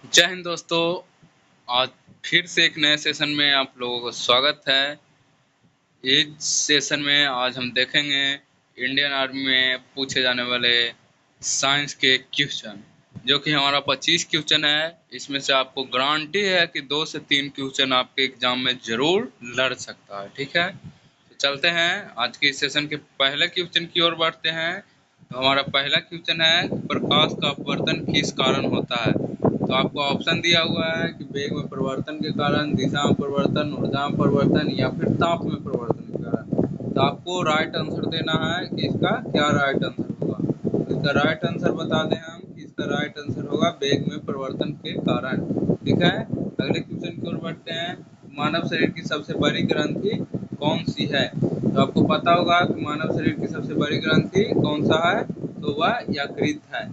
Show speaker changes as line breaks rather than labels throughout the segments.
जय हिंद दोस्तों। आज फिर से एक नए सेशन में आप लोगों को स्वागत है। इस सेशन में आज हम देखेंगे इंडियन आर्मी में पूछे जाने वाले साइंस के क्वेश्चन, जो कि हमारा 25 क्वेश्चन है। इसमें से आपको गारंटी है कि 2 से 3 क्वेश्चन आपके एग्जाम में जरूर लड़ सकता है। ठीक है, तो चलते हैं आज के इस सेशन के पहले क्वेश्चन की ओर बढ़ते हैं। तो हमारा पहला क्वेश्चन है, प्रकाश का अपवर्तन किस कारण होता है। तो आपको ऑप्शन दिया हुआ है कि वेग में परिवर्तन के कारण, दिशा में परिवर्तन, ऊर्जा में परिवर्तन या फिर ताप में परिवर्तन के कारण। तो आपको राइट आंसर देना है कि इसका क्या राइट आंसर होगा। तो इसका राइट आंसर बता दें हम कि इसका राइट आंसर होगा वेग में परिवर्तन के कारण। ठीक है, अगले क्वेश्चन की ओर बढ़ते हैं। मानव शरीर की सबसे बड़ी ग्रंथि कौन सी है। तो आपको पता होगा कि मानव शरीर की सबसे बड़ी ग्रंथि कौन सा है, तो वह यकृत है।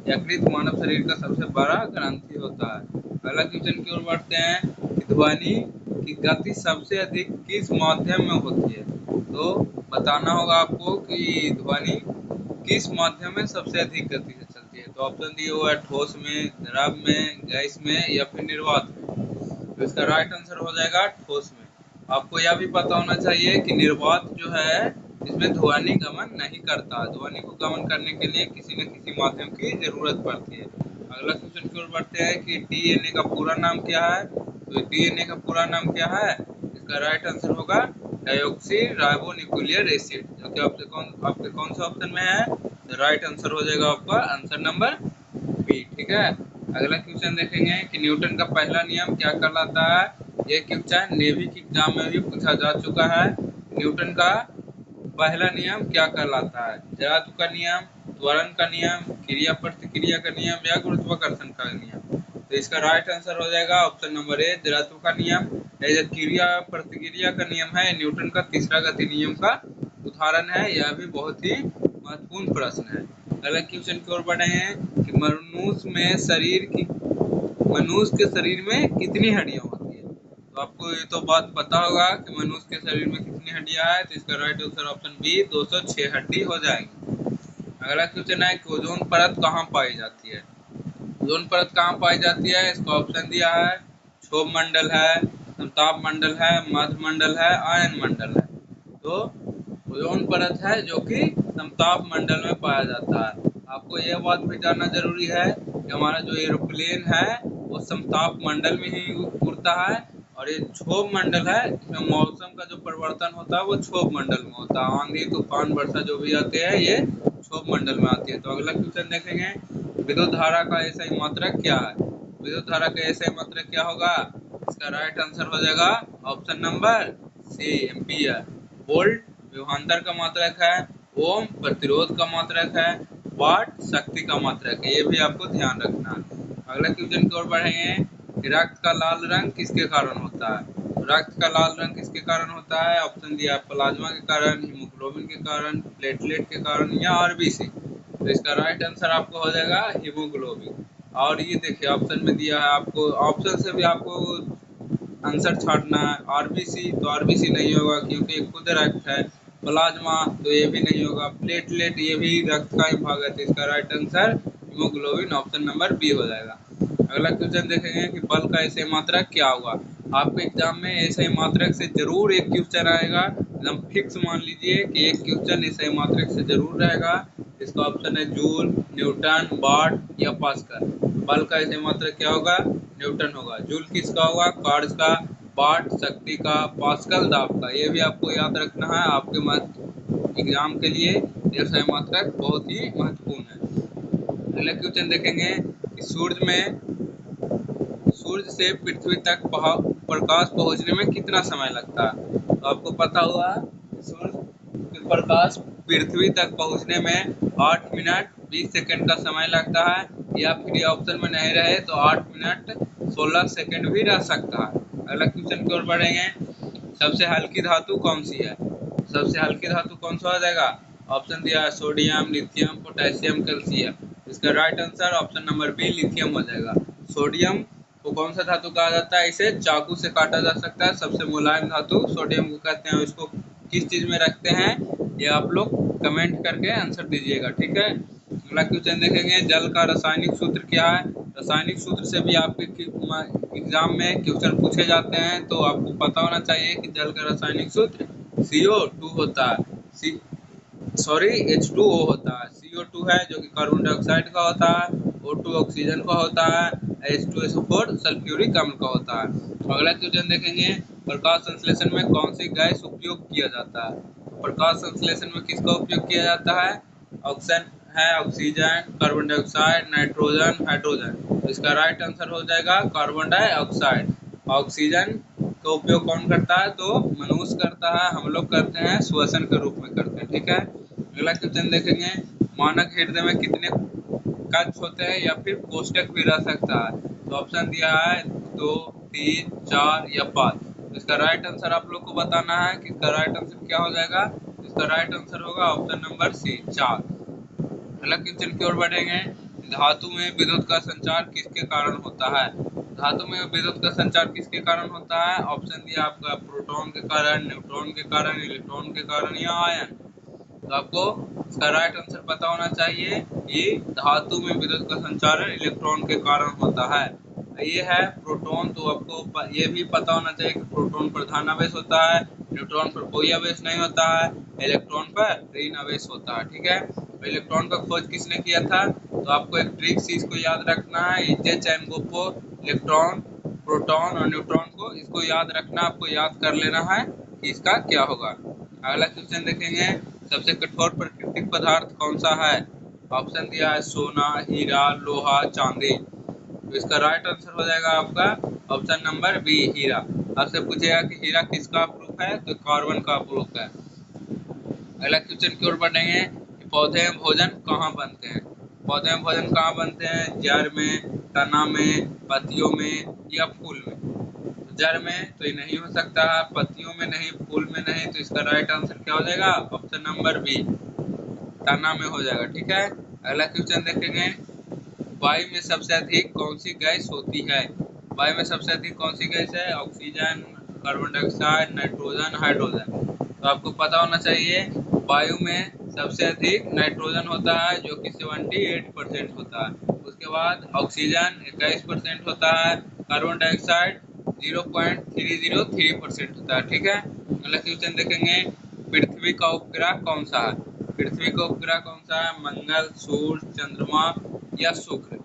यकृत मानव शरीर का सबसे बड़ा ग्रंथि होता है। अगला क्वेश्चन की ओर बढ़ते हैं कि ध्वनि की गति सबसे अधिक किस माध्यम में होती है। तो बताना होगा आपको कि ध्वनि किस माध्यम में सबसे अधिक गति से चलती है। तो ऑप्शन दिए हुआ है ठोस में, द्रव में, गैस में या फिर निर्वात में। तो इसका राइट आंसर हो जाएगा ठोस में। आपको यह भी पता होना चाहिए कि निर्वात जो है इसमें ध्वनि गमन नहीं करता। ध्वनि को गमन करने के लिए किसी न किसी माध्यम की जरूरत पड़ती है। अगला क्वेश्चन की ओर बढ़ते हैं कि डीएनए का पूरा नाम क्या है। तो डीएनए का पूरा नाम क्या है, इसका राइट आंसर होगा डायोक्सी राइबो न्यूक्लियर एसिड, जो कि आपके कौन सा ऑप्शन में है। तो राइट आंसर हो जाएगा आपका आंसर नंबर बी। ठीक है, अगला क्वेश्चन देखेंगे कि न्यूटन का पहला नियम क्या कहलाता है। ये क्वेश्चन नेवी के एग्जाम में भी पूछा जा चुका है। न्यूटन का पहला नियम क्या कहलाता है। जड़त्व का नियम, त्वरण का नियम, क्रिया प्रतिक्रिया का नियम या गुरुत्वाकर्षण का नियम। तो इसका राइट आंसर हो जाएगा ऑप्शन नंबर ए, जड़त्व का नियम। ये क्रिया प्रतिक्रिया का नियम है, न्यूटन का तीसरा गति नियम का उदाहरण है। यह भी बहुत ही महत्वपूर्ण प्रश्न है। अगला क्वेश्चन की ओर बढ़े हैं कि मनुष्य के शरीर में कितनी हड्डियां होती है। तो आपको ये तो बात पता होगा कि मनुष्य के शरीर में कितनी हड्डियां है। तो इसका राइट आंसर ऑप्शन बी 206 हड्डी हो जाएगी। अगला क्वेश्चन है कि ओजोन परत कहाँ पाई जाती है। ओजोन परत कहाँ पाई जाती है, इसका ऑप्शन दिया है क्षोभ मंडल है, समताप मंडल है, मध्य मंडल है, आयन मंडल है। तो ओजोन परत है जो कि समताप मंडल में पाया जाता है। आपको यह बात भी जानना जरूरी है कि हमारा जो एरोप्लेन है वो समताप मंडल में ही उड़ता है, और ये क्षोभ मंडल है, इसमें मौसम का जो परिवर्तन होता है वो क्षोभ मंडल में होता है। आंधी तूफान वर्षा जो भी आते हैं ये क्षोभ मंडल में आती है। तो अगला क्वेश्चन देखेंगे, विद्युत धारा का एसआई मात्रक क्या है। विद्युत धारा का एसआई मात्रक क्या होगा, इसका राइट आंसर हो जाएगा option number C, ampere. Volt विभवांतर का मात्रक है, ओम प्रतिरोध का मात्रक है, वाट शक्ति का मात्रक है। ये भी आपको ध्यान रखना है। अगला क्वेश्चन की ओर बढ़ेंगे कि रक्त का लाल रंग किसके कारण होता है। तो रक्त का लाल रंग किसके कारण होता है, ऑप्शन दिया है प्लाज्मा के कारण, हीमोग्लोबिन के कारण, प्लेटलेट के कारण या आरबीसी। तो इसका राइट आंसर आपको हो जाएगा हीमोग्लोबिन। और ये देखिए ऑप्शन में दिया है, आपको ऑप्शन से भी आपको आंसर छांटना है। आरबीसी, तो आरबीसी नहीं होगा क्योंकि ये खुद रक्त है। प्लाज्मा, तो ये भी नहीं होगा। प्लेटलेट, ये भी रक्त का ही भाग है। तो इसका right answer haemoglobin option number B हो जाएगा। अगला क्वेश्चन देखेंगे कि बल का एसआई मात्रक क्या होगा। आपके एग्जाम में एसआई मात्रक से जरूर एक क्वेश्चन आएगा, एकदम फिक्स मान लीजिए कि एक क्वेश्चन एसआई मात्रक से जरूर रहेगा। इसका ऑप्शन है जूल, न्यूटन, वाट या पास्कल। बल का एसआई मात्रक क्या होगा, न्यूटन होगा। जूल किसका होगा, कार्ड्स का, वाट शक्ति का, पास्कल दाब का। ये भी आपको याद रखना है, आपके एग्जाम के लिए एसआई मात्रक बहुत ही महत्वपूर्ण है। अगला क्वेश्चन देखेंगे कि सूर्य से पृथ्वी तक प्रकाश पहुंचने में कितना समय लगता है। तो आपको पता होगा सूर्य के प्रकाश पृथ्वी तक पहुंचने में 8 मिनट 20 सेकंड का समय लगता है, या फिर ये ऑप्शन में नहीं रहे तो 8 मिनट 16 सेकंड भी रह सकता है। अगला क्वेश्चन की ओर बढ़ेंगे, सबसे हल्की धातु कौन सी है। सबसे हल्की धातु कौन सा हो जाएगा, ऑप्शन दिया है सोडियम, लिथियम, पोटेशियम, कैल्शियम। इसका right answer option number B lithium हो जाएगा। सोडियम को कौन सा धातु कहा जाता है, इसे चाकू से काटा जा सकता है। सबसे मुलायम धातु सोडियम को कहते हैं। इसको किस चीज में रखते हैं, ये आप लोग कमेंट करके आंसर दीजिएगा। ठीक है, अगला क्वेश्चन देखेंगे, जल का रासायनिक सूत्र क्या है। रासायनिक सूत्र से भी आपके एग्जाम में क्वेश्चन पूछे जाते हैं, तो आपको पता होना चाहिए कि जल का रासायनिक सूत्र CO2 होता है, H2O होता है। CO2 है जो कि कार्बन डाइऑक्साइड का होता है, O2 ऑक्सीजन का होता है, H2SO4 सल्फ्यूरिक अम्ल का होता है। अगला क्वेश्चन देखेंगे, प्रकाश संश्लेषण में कौन सी गैस उपयोग किया जाता है। प्रकाश संश्लेषण में किसका उपयोग किया जाता है। ऑप्शन है oxygen, carbon dioxide, nitrogen, hydrogen. तो इसका राइट आंसर हो जाएगा कार्बन डाइऑक्साइड। ऑक्सीजन का उपयोग कौन करता है, तो मनुष्य करता है, हम लोग करते हैं, श्वसन के रूप में करते हैं, ठीक है। अगला क्वेश्चन देखेंगे, मानव हृदय में कितने कक्ष होते हैं या फिर कोष्ठक भी रह सकता है। तो ऑप्शन दिया है 2, 3, 4 या 5। तो इसका राइट आंसर आप लोग को बताना है कि इसका राइट आंसर क्या हो जाएगा। इसका राइट आंसर होगा ऑप्शन नंबर सी, 4। अगला क्वेश्चन की ओर बढ़ेंगे, धातु में विद्युत का संचार किसके कारण होता है। धातु में विद्युत का संचार किसके कारण होता है। ऑप्शन दिया आपका प्रोटॉन के कारण, न्यूट्रॉन के कारण, इलेक्ट्रॉन के कारण या आयन। तो आपको इसका राइट आंसर पता होना चाहिए कि धातु में विद्युत का संचारण इलेक्ट्रॉन के कारण होता है। ये है प्रोटॉन। तो आपको ये भी पता होना चाहिए कि प्रोटॉन पर धन आवेश होता है, न्यूट्रॉन पर कोई आवेश नहीं होता है, इलेक्ट्रॉन पर ऋण आवेश होता है, ठीक है। तो इलेक्ट्रॉन का खोज किसने किया था। तो आपको एक ट्रिक चीज को याद रखना है, J-Chang-Goppo, इलेक्ट्रॉन, प्रोटॉन और न्यूट्रॉन को, इसको याद रखना, आपको याद कर लेना है कि इसका क्या होगा। अगला क्वेश्चन देखेंगे, सबसे कठोर प्राकृतिक पदार्थ कौन सा है। ऑप्शन दिया है सोना, हीरा, लोहा, चांदी। तो इसका राइट आंसर हो जाएगा आपका ऑप्शन नंबर बी, हीरा। आपसे पूछेगा कि हीरा किसका प्रूफ है, तो कार्बन का प्रूफ है। अगला क्वेश्चन की ओर बढ़ेंगे, पौधे में भोजन कहाँ बनते हैं। पौधे में भोजन कहाँ बनते हैं, जड़ में, तना में, पत्तियों में या फूल में। तो जड़ में तो ये नहीं हो सकता है, पत्तियों में नहीं, फूल में नहीं। तो इसका राइट आंसर क्या हो जाएगा, ऑप्शन नंबर बी, तना में हो जाएगा, ठीक है। अगला क्वेश्चन देखेंगे, वायु में सबसे अधिक कौन सी गैस होती है। वायु में सबसे अधिक कौन सी गैस है। Oxygen, carbon dioxide, nitrogen, hydrogen. तो आपको पता होना चाहिए वायु में सबसे अधिक नाइट्रोजन होता है जो कि 78% होता है। उसके बाद ऑक्सीजन 21% होता है, कार्बन डाइऑक्साइड 0.303% होता है, ठीक है। अगला क्वेश्चन देखेंगे, पृथ्वी का उपग्रह कौन सा है। पृथ्वी का उपग्रह कौन सा है, मंगल, सूर्य, चंद्रमा या शुक्र।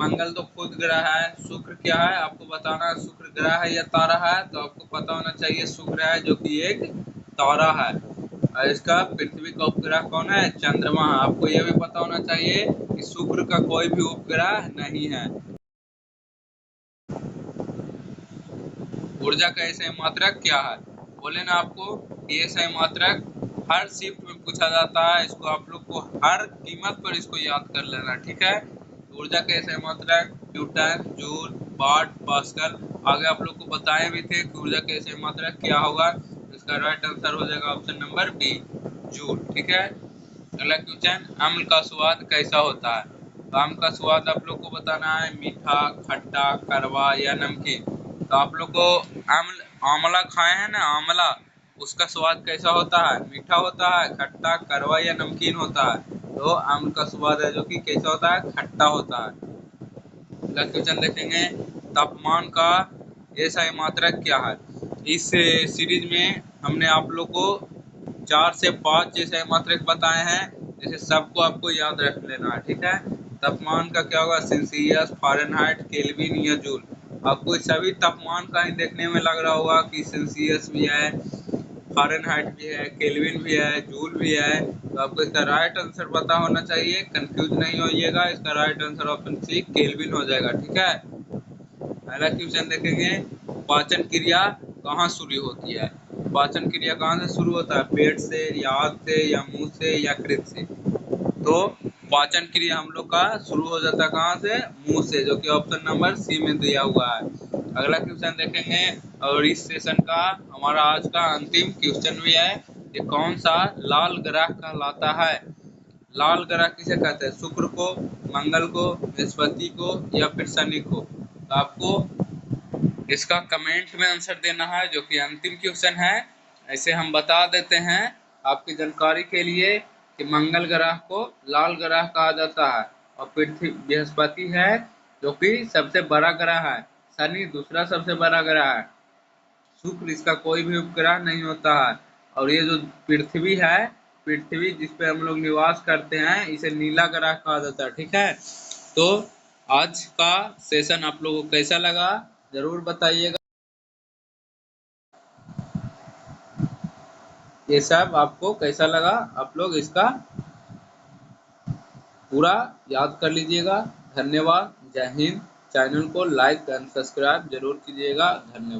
मंगल तो खुद ग्रह है, शुक्र क्या है आपको बताना है, शुक्र ग्रह है या तारा है। तो आपको पता होना चाहिए शुक्र है जो कि एक तारा है। और इसका पृथ्वी का उपग्रह कौन है, चंद्रमा है। आपको यह भी पता होना चाहिए कि शुक्र का कोई भी उपग्रह नहीं है। ऊर्जा का ऐसे मात्रक क्या है। बोले ना आपको ये सही मात्रक हर शिफ्ट में पूछा जाता है, इसको आप लोग को हर कीमत पर इसको याद कर लेना, ठीक है। ऊर्जा के सही मात्रक न्यूटन, जूल, वाट, पास्कल। आगे आप लोग को बताए भी थे कि ऊर्जा के सही मात्रक क्या होगा। इसका राइट आंसर हो जाएगा ऑप्शन नंबर बी, जूल, ठीक है। अगला क्वेश्चन, अम्ल का स्वाद कैसा होता है। तो आम का स्वाद आप लोग को बताना है, मीठा, खट्टा, कड़वा या नमकीन। तो आप लोग को आमला खाए हैं ना, आमला, उसका स्वाद कैसा होता है, मीठा होता है, खट्टा, कड़वा या नमकीन होता है। तो आम का स्वाद है जो कि कैसा होता है, खट्टा होता है। अगला क्वेश्चन देखेंगे, तापमान का ऐसा मात्रक क्या है। इस सीरीज में हमने आप लोग को 4 से 5 जैसे मात्रक बताए हैं, जैसे सबको आपको याद रख लेना है, ठीक है। तापमान का क्या होगा, सेल्सियस, फ़ारेनहाइट, केल्विन या जूल। आपको सभी तापमान का ही देखने में लग रहा होगा कि सेल्सियस भी है, फ़ारेनहाइट भी है, केल्विन भी है, जूल भी है। तो आपको इसका राइट आंसर पता होना चाहिए, कंफ्यूज नहीं होइएगा। इसका right answer option C, kelvin हो जाएगा, ठीक है। अगला क्वेश्चन देखेंगे, पाचन क्रिया कहाँ शुरू होती है। पाचन क्रिया कहाँ से शुरू होता है, पेट से या हाथ से या मुंह से या कृत से। तो पाचन क्रिया हम लोग का शुरू हो जाता है कहाँ से, मुंह से, जो कि ऑप्शन नंबर सी में दिया हुआ है। अगला क्वेश्चन देखेंगे, और इस सेशन का हमारा आज का अंतिम क्वेश्चन भी है, ये कौन सा लाल ग्रह कहलाता है। लाल ग्रह किसे कहते हैं, शुक्र को, मंगल को, बृहस्पति को या फिर शनि को। तो आपको इसका कमेंट में आंसर देना है, जो कि अंतिम क्वेश्चन है। ऐसे हम बता देते हैं आपकी जानकारी के लिए कि मंगल ग्रह को लाल ग्रह कहा जाता है, और पृथ्वी बृहस्पति है जो कि सबसे बड़ा ग्रह है, शनि दूसरा सबसे बड़ा ग्रह है, शुक्र इसका कोई भी उपग्रह नहीं होता है, और ये जो पृथ्वी है, पृथ्वी जिसपे हम लोग निवास करते हैं, इसे नीला ग्रह कहा जाता है। ठीक है, तो आज का सेशन आप लोगों को कैसा लगा जरूर बताइएगा। ये सब आपको कैसा लगा, आप लोग इसका पूरा याद कर लीजिएगा। धन्यवाद, जय हिंद। चैनल को लाइक एंड सब्सक्राइब जरूर कीजिएगा। धन्यवाद।